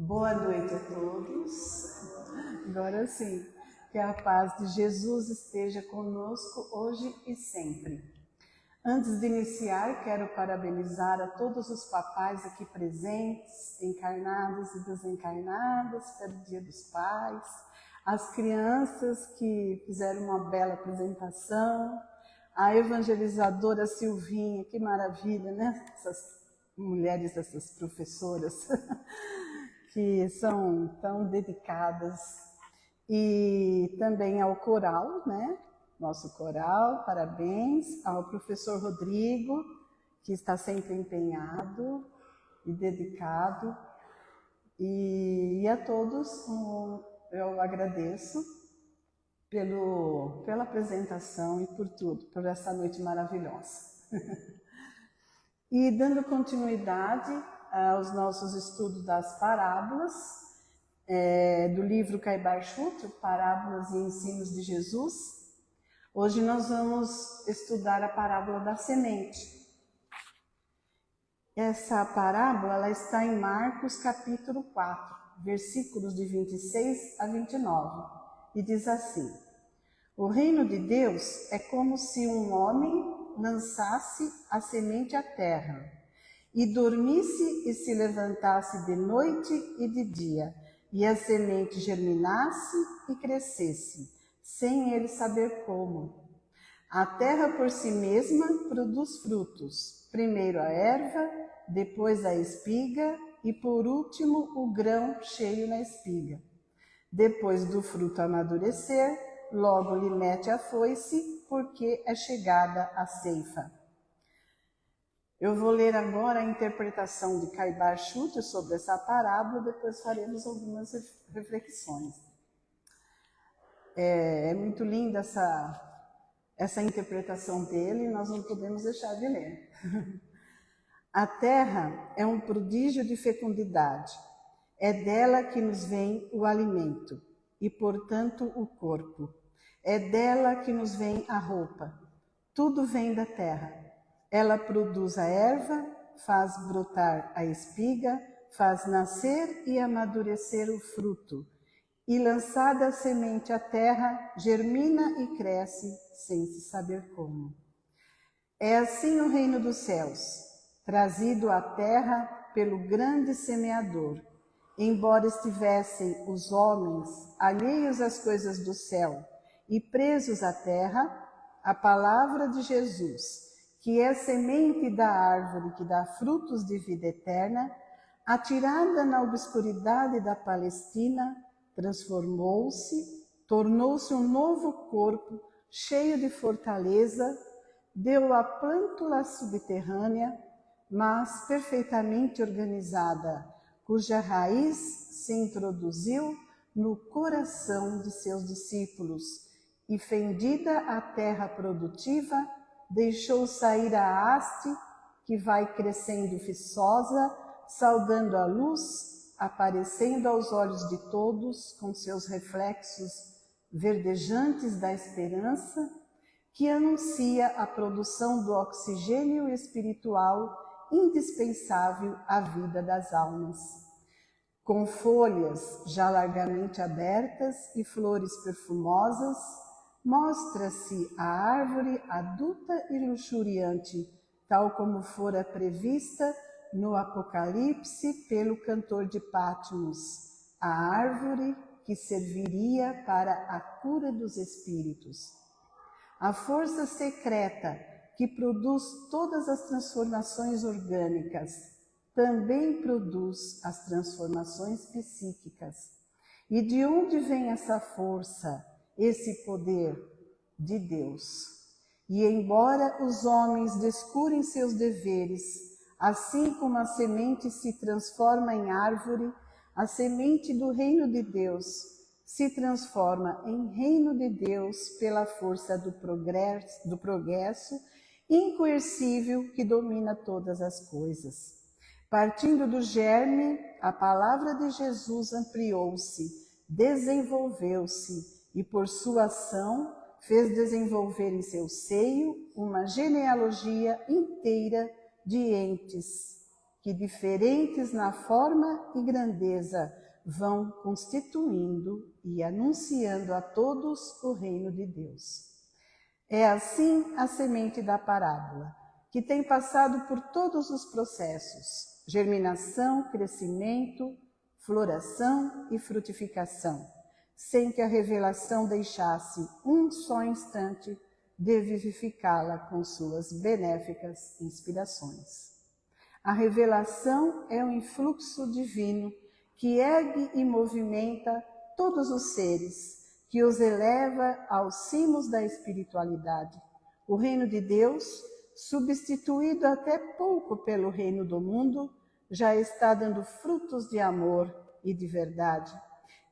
Boa noite a todos. Agora sim, que a paz de Jesus esteja conosco hoje e sempre. Antes de iniciar, quero parabenizar a todos os papais aqui presentes, encarnados e desencarnados, pelo Dia dos Pais, as crianças que fizeram uma bela apresentação, a evangelizadora Silvinha, que maravilha, né? Essas mulheres, essas professoras que são tão dedicadas, e também ao coral, né? Nosso coral, parabéns ao professor Rodrigo, que está sempre empenhado e dedicado, e a todos eu agradeço pela apresentação e por tudo, por essa noite maravilhosa. E dando continuidade aos nossos estudos das parábolas, do livro Caibar Schutter, Parábolas e Ensinos de Jesus, hoje nós vamos estudar a parábola da semente. Essa parábola ela está em Marcos capítulo 4, versículos de 26 a 29, e diz assim: O reino de Deus é como se um homem lançasse a semente à terra, e dormisse e se levantasse de noite e de dia, e a semente germinasse e crescesse, sem ele saber como. A terra por si mesma produz frutos, primeiro a erva, depois a espiga e por último o grão cheio na espiga. Depois do fruto amadurecer, logo lhe mete a foice, porque é chegada a ceifa. Eu vou ler agora a interpretação de Caibar Schutter sobre essa parábola, depois faremos algumas reflexões. É muito linda essa interpretação dele, nós não podemos deixar de ler. A terra é um prodígio de fecundidade, é dela que nos vem o alimento e, portanto, o corpo. É dela que nos vem a roupa. Tudo vem da terra. Ela produz a erva, faz brotar a espiga, faz nascer e amadurecer o fruto. E lançada a semente à terra, germina e cresce sem se saber como. É assim o reino dos céus, trazido à terra pelo grande semeador. Embora estivessem os homens alheios às coisas do céu e presos à terra, a palavra de Jesus, que é semente da árvore que dá frutos de vida eterna, atirada na obscuridade da Palestina, transformou-se, tornou-se um novo corpo cheio de fortaleza, deu a plântula subterrânea, mas perfeitamente organizada, cuja raiz se introduziu no coração de seus discípulos, e fendida a terra produtiva, deixou sair a haste que vai crescendo viçosa, saudando a luz, aparecendo aos olhos de todos com seus reflexos verdejantes da esperança, que anuncia a produção do oxigênio espiritual indispensável à vida das almas. Com folhas já largamente abertas e flores perfumosas, mostra-se a árvore adulta e luxuriante, tal como fora prevista no Apocalipse pelo cantor de Patmos, a árvore que serviria para a cura dos espíritos. A força secreta que produz todas as transformações orgânicas também produz as transformações psíquicas. E de onde vem essa força, esse poder? De Deus. E embora os homens descurem seus deveres, assim como a semente se transforma em árvore, a semente do reino de Deus se transforma em reino de Deus pela força do progresso incoercível que domina todas as coisas. Partindo do germe, a palavra de Jesus ampliou-se, desenvolveu-se e, por sua ação, fez desenvolver em seu seio uma genealogia inteira de entes que, diferentes na forma e grandeza, vão constituindo e anunciando a todos o reino de Deus. É assim a semente da parábola, que tem passado por todos os processos: germinação, crescimento, floração e frutificação, sem que a revelação deixasse um só instante de vivificá-la com suas benéficas inspirações. A revelação é um influxo divino que ergue e movimenta todos os seres, que os eleva aos cimos da espiritualidade. O reino de Deus, substituído até pouco pelo reino do mundo, já está dando frutos de amor e de verdade,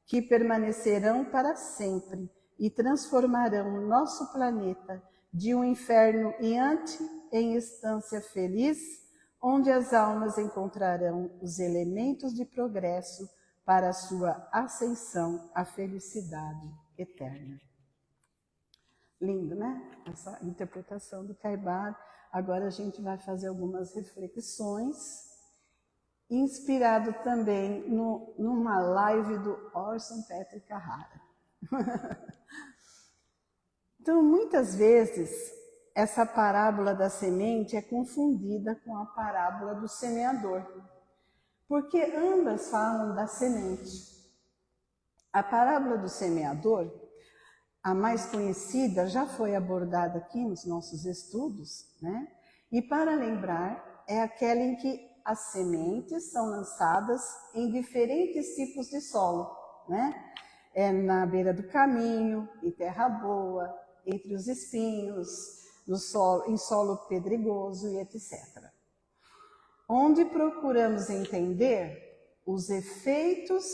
que permanecerão para sempre e transformarão o nosso planeta de um inferno iante em estância feliz, onde as almas encontrarão os elementos de progresso para a sua ascensão à felicidade eterna. Lindo, né? Essa interpretação do Caibar. Agora a gente vai fazer algumas reflexões, inspirado também numa live do Orson Petri Carrara. Então, muitas vezes, essa parábola da semente é confundida com a parábola do semeador, porque ambas falam da semente. A parábola do semeador, a mais conhecida, já foi abordada aqui nos nossos estudos, né? E para lembrar, é aquela em que as sementes são lançadas em diferentes tipos de solo, né? É na beira do caminho, em terra boa, entre os espinhos, em solo pedregoso e etc. Onde procuramos entender os efeitos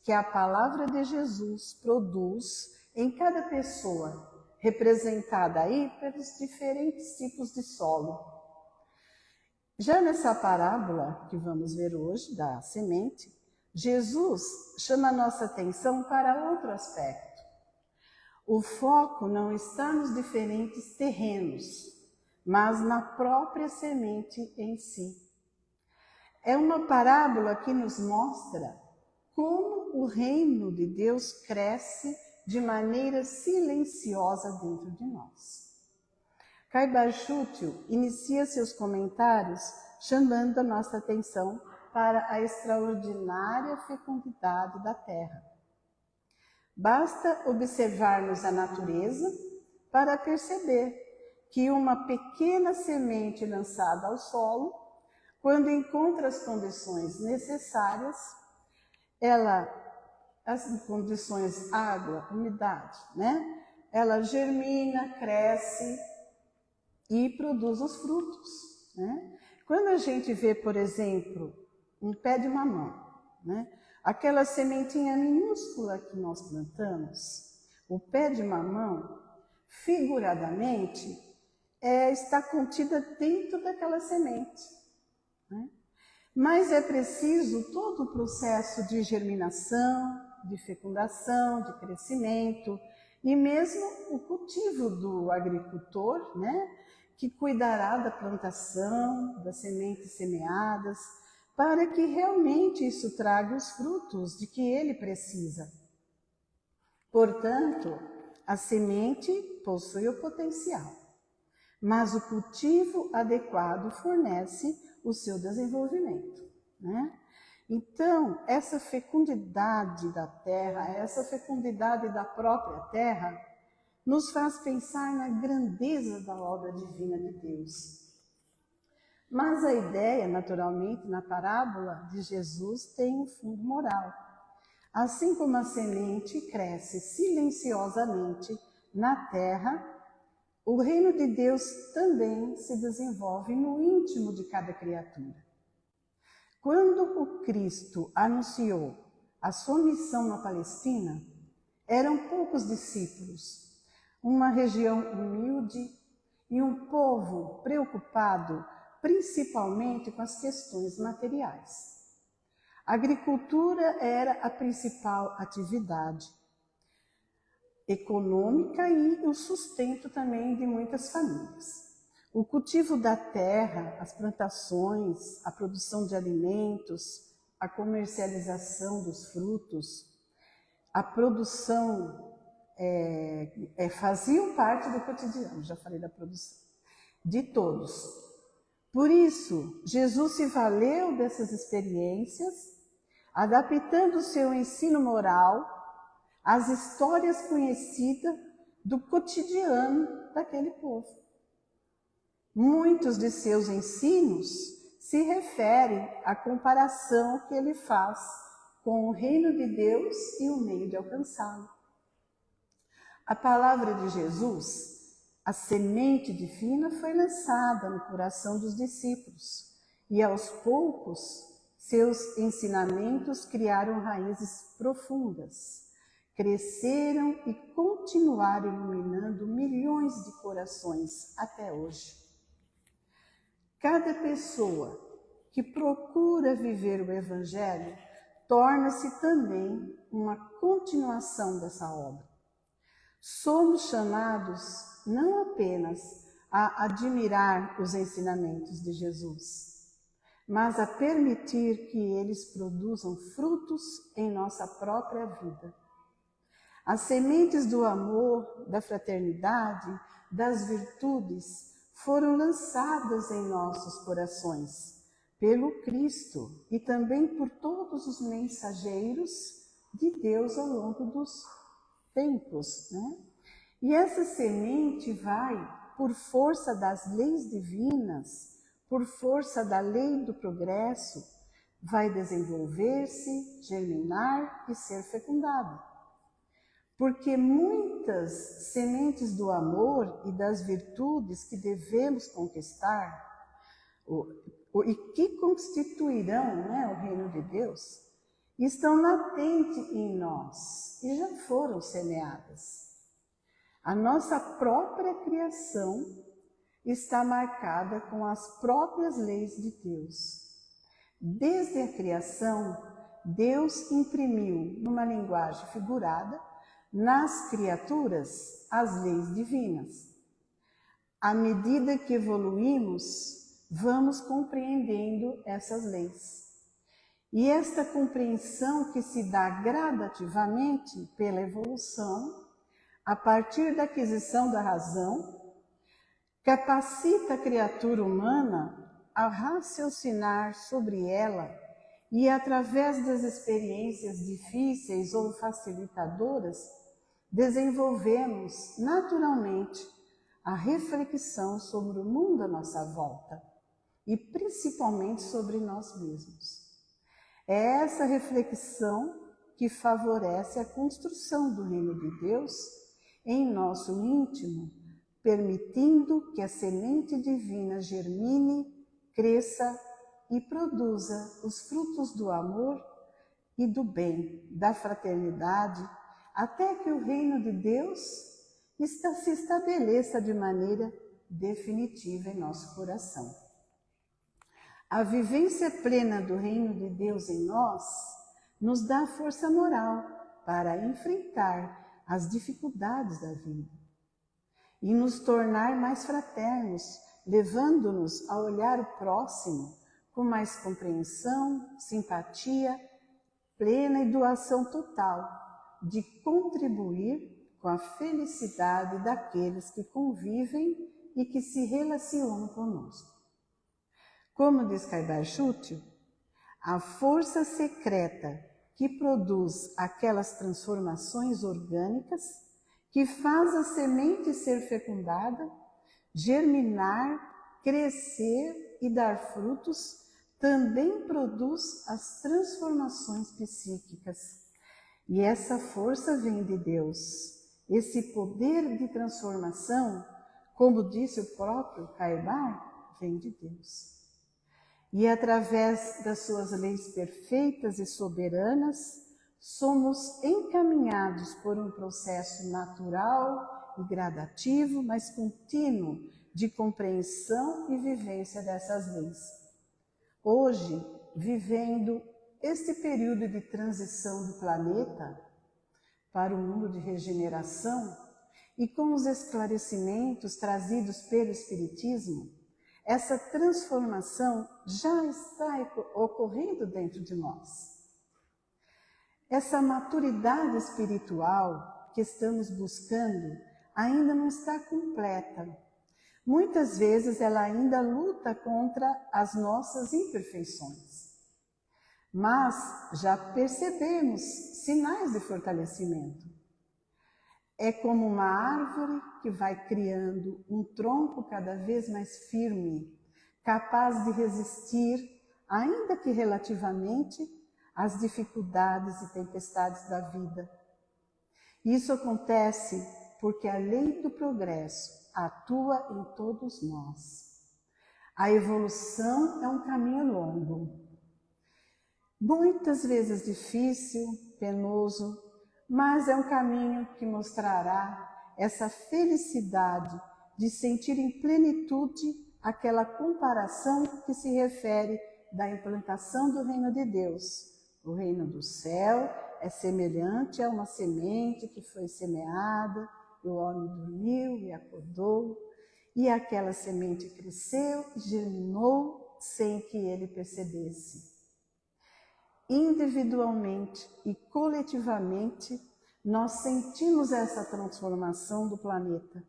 que a palavra de Jesus produz em cada pessoa, representada aí pelos diferentes tipos de solo. Já nessa parábola que vamos ver hoje, da semente, Jesus chama a nossa atenção para outro aspecto. O foco não está nos diferentes terrenos, mas na própria semente em si. É uma parábola que nos mostra como o reino de Deus cresce de maneira silenciosa dentro de nós. Caibar Schutel inicia seus comentários chamando a nossa atenção para a extraordinária fecundidade da terra. Basta observarmos a natureza para perceber que uma pequena semente lançada ao solo, quando encontra as condições necessárias, as condições água, umidade, né? Ela germina, cresce e produz os frutos, né? Quando a gente vê, por exemplo, um pé de mamão, né? Aquela sementinha minúscula que nós plantamos, o pé de mamão, figuradamente, está contida dentro daquela semente, né? Mas é preciso todo o processo de germinação, de fecundação, de crescimento e mesmo o cultivo do agricultor, né, que cuidará da plantação, das sementes semeadas, para que realmente isso traga os frutos de que ele precisa. Portanto, a semente possui o potencial, mas o cultivo adequado fornece o seu desenvolvimento, né? Então, essa fecundidade da terra, essa fecundidade da própria terra, nos faz pensar na grandeza da obra divina de Deus. Mas a ideia, naturalmente, na parábola de Jesus tem um fundo moral. Assim como a semente cresce silenciosamente na terra, o reino de Deus também se desenvolve no íntimo de cada criatura. Quando o Cristo anunciou a sua missão na Palestina, eram poucos discípulos, uma região humilde e um povo preocupado principalmente com as questões materiais. A agricultura era a principal atividade econômica e o sustento também de muitas famílias. O cultivo da terra, as plantações, a produção de alimentos, a comercialização dos frutos, a produção faziam parte do cotidiano, já falei da produção, de todos. Por isso, Jesus se valeu dessas experiências, adaptando o seu ensino moral às histórias conhecidas do cotidiano daquele povo. Muitos de seus ensinos se referem à comparação que ele faz com o reino de Deus e o meio de alcançá-lo. A palavra de Jesus, a semente divina, foi lançada no coração dos discípulos e, aos poucos, seus ensinamentos criaram raízes profundas, cresceram e continuaram iluminando milhões de corações até hoje. Cada pessoa que procura viver o Evangelho torna-se também uma continuação dessa obra. Somos chamados não apenas a admirar os ensinamentos de Jesus, mas a permitir que eles produzam frutos em nossa própria vida. As sementes do amor, da fraternidade, das virtudes foram lançadas em nossos corações pelo Cristo e também por todos os mensageiros de Deus ao longo dos tempos, né? E essa semente vai, por força das leis divinas, por força da lei do progresso, vai desenvolver-se, germinar e ser fecundada. Porque muitas sementes do amor e das virtudes que devemos conquistar e que constituirão, né, o reino de Deus, estão latentes em nós e já foram semeadas. A nossa própria criação está marcada com as próprias leis de Deus. Desde a criação, Deus imprimiu, numa linguagem figurada, nas criaturas as leis divinas. À medida que evoluímos, vamos compreendendo essas leis. E esta compreensão que se dá gradativamente pela evolução, a partir da aquisição da razão, capacita a criatura humana a raciocinar sobre ela e, através das experiências difíceis ou facilitadoras, desenvolvemos naturalmente a reflexão sobre o mundo à nossa volta e principalmente sobre nós mesmos. É essa reflexão que favorece a construção do reino de Deus em nosso íntimo, permitindo que a semente divina germine, cresça e produza os frutos do amor e do bem, da fraternidade, até que o reino de Deus se estabeleça de maneira definitiva em nosso coração. A vivência plena do reino de Deus em nós nos dá força moral para enfrentar as dificuldades da vida e nos tornar mais fraternos, levando-nos a olhar o próximo com mais compreensão, simpatia plena e doação total, de contribuir com a felicidade daqueles que convivem e que se relacionam conosco. Como diz Kaibar-Schutel, a força secreta que produz aquelas transformações orgânicas que faz a semente ser fecundada, germinar, crescer e dar frutos, também produz as transformações psíquicas. E essa força vem de Deus. Esse poder de transformação, como disse o próprio Kaibar, vem de Deus. E através das suas leis perfeitas e soberanas, somos encaminhados por um processo natural e gradativo, mas contínuo, de compreensão e vivência dessas leis. Hoje, vivendo este período de transição do planeta para o mundo de regeneração, E com os esclarecimentos trazidos pelo Espiritismo, essa transformação já está ocorrendo dentro de nós. Essa maturidade espiritual que estamos buscando ainda não está completa. Muitas vezes ela ainda luta contra as nossas imperfeições. Mas já percebemos sinais de fortalecimento. É como uma árvore que vai criando um tronco cada vez mais firme, capaz de resistir, ainda que relativamente, às dificuldades e tempestades da vida. Isso acontece porque a lei do progresso atua em todos nós. A evolução é um caminho longo, muitas vezes difícil, penoso, mas é um caminho que mostrará essa felicidade de sentir em plenitude aquela comparação que se refere da implantação do reino de Deus. O reino do céu é semelhante a uma semente que foi semeada, o homem dormiu e acordou, e aquela semente cresceu e germinou sem que ele percebesse. Individualmente e coletivamente, nós sentimos essa transformação do planeta.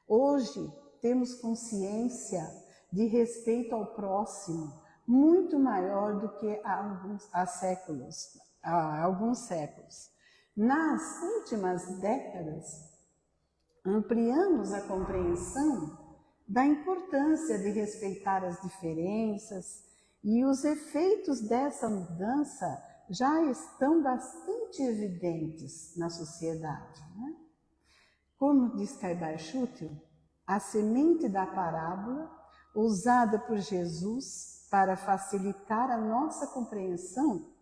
Hoje, temos consciência de respeito ao próximo muito maior do que há alguns séculos. Nas últimas décadas, ampliamos a compreensão da importância de respeitar as diferenças, e os efeitos dessa mudança já estão bastante evidentes na sociedade. Né? Como diz Caibar-Schutel, a semente da parábola, usada por Jesus para facilitar a nossa compreensão,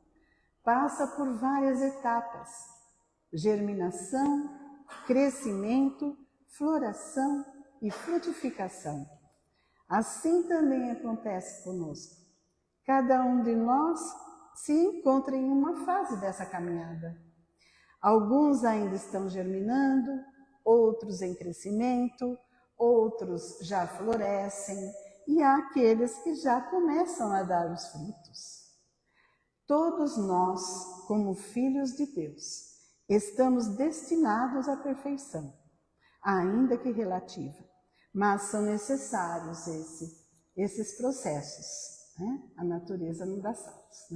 passa por várias etapas: germinação, crescimento, floração e frutificação. Assim também acontece conosco. Cada um de nós se encontra em uma fase dessa caminhada. Alguns ainda estão germinando, outros em crescimento, outros já florescem, e há aqueles que já começam a dar os frutos. Todos nós, como filhos de Deus, estamos destinados à perfeição, ainda que relativa, mas são necessários esses processos. A natureza não dá saltos.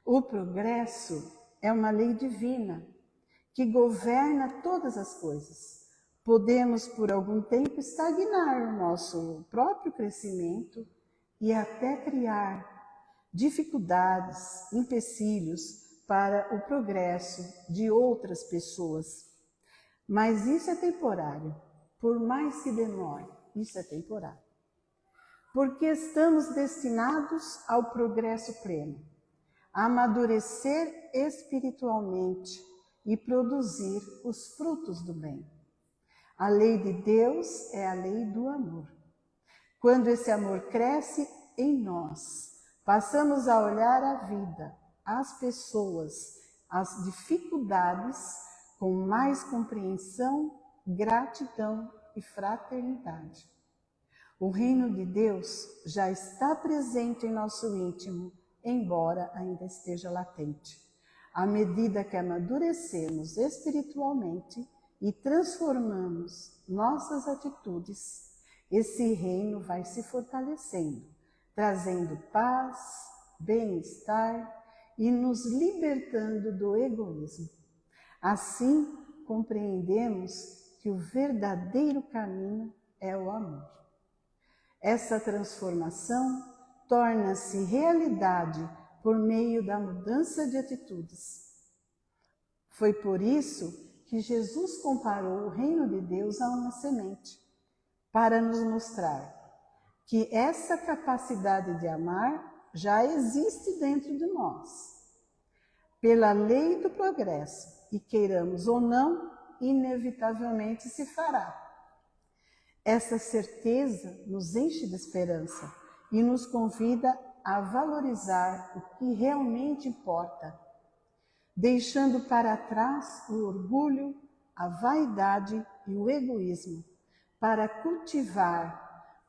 O progresso é uma lei divina que governa todas as coisas. Podemos, por algum tempo, estagnar o nosso próprio crescimento e até criar dificuldades, empecilhos para o progresso de outras pessoas. Mas isso é temporário. Por mais que demore, isso é temporário. Porque estamos destinados ao progresso pleno, a amadurecer espiritualmente e produzir os frutos do bem. A lei de Deus é a lei do amor. Quando esse amor cresce em nós, passamos a olhar a vida, as pessoas, as dificuldades com mais compreensão, gratidão e fraternidade. O reino de Deus já está presente em nosso íntimo, embora ainda esteja latente. À medida que amadurecemos espiritualmente e transformamos nossas atitudes, esse reino vai se fortalecendo, trazendo paz, bem-estar e nos libertando do egoísmo. Assim, compreendemos que o verdadeiro caminho é o amor. Essa transformação torna-se realidade por meio da mudança de atitudes. Foi por isso que Jesus comparou o reino de Deus a uma semente, para nos mostrar que essa capacidade de amar já existe dentro de nós. Pela lei do progresso, e queiramos ou não, inevitavelmente se fará. Essa certeza nos enche de esperança e nos convida a valorizar o que realmente importa, deixando para trás o orgulho, a vaidade e o egoísmo, para cultivar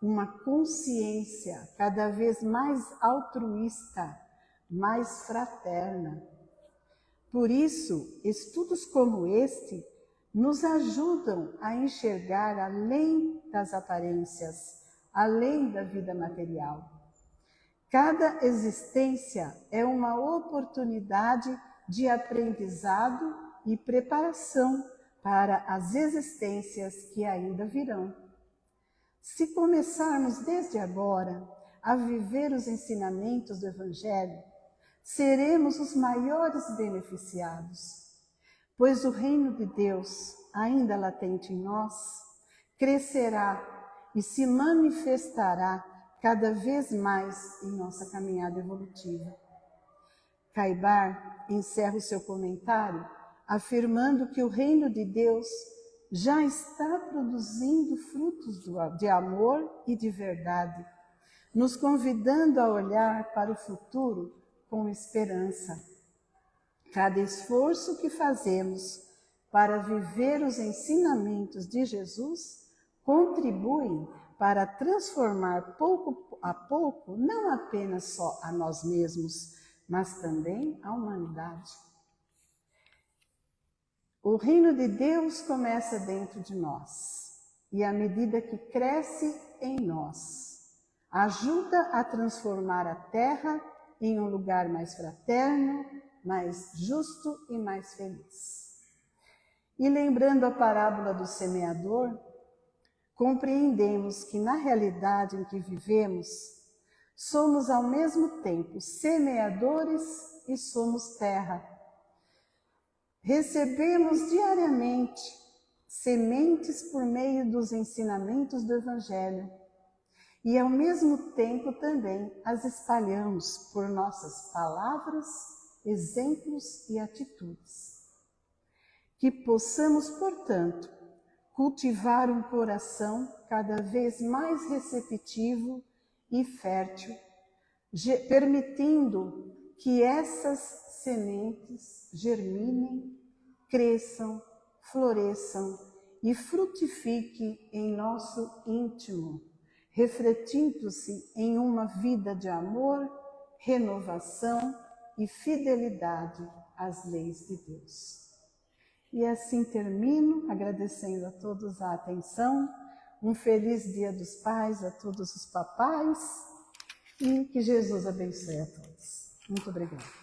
uma consciência cada vez mais altruísta, mais fraterna. Por isso, estudos como este nos ajudam a enxergar além das aparências, além da vida material. Cada existência é uma oportunidade de aprendizado e preparação para as existências que ainda virão. Se começarmos desde agora a viver os ensinamentos do Evangelho, seremos os maiores beneficiados, pois o reino de Deus, ainda latente em nós, crescerá e se manifestará cada vez mais em nossa caminhada evolutiva. Caibar encerra o seu comentário afirmando que o reino de Deus já está produzindo frutos de amor e de verdade, nos convidando a olhar para o futuro com esperança. Cada esforço que fazemos para viver os ensinamentos de Jesus contribui para transformar pouco a pouco não apenas só a nós mesmos, mas também a humanidade. O reino de Deus começa dentro de nós e, à medida que cresce em nós, ajuda a transformar a terra em um lugar mais fraterno, mais justo e mais feliz. E lembrando a parábola do semeador, compreendemos que na realidade em que vivemos, somos ao mesmo tempo semeadores e somos terra. Recebemos diariamente sementes por meio dos ensinamentos do Evangelho e ao mesmo tempo também as espalhamos por nossas palavras, exemplos e atitudes. Que possamos, portanto, cultivar um coração cada vez mais receptivo e fértil, permitindo que essas sementes germinem, cresçam, floresçam e frutifiquem em nosso íntimo, refletindo-se em uma vida de amor, renovação e fidelidade às leis de Deus. E assim termino, agradecendo a todos a atenção, um feliz Dia dos Pais a todos os papais e que Jesus abençoe a todos. Muito obrigada.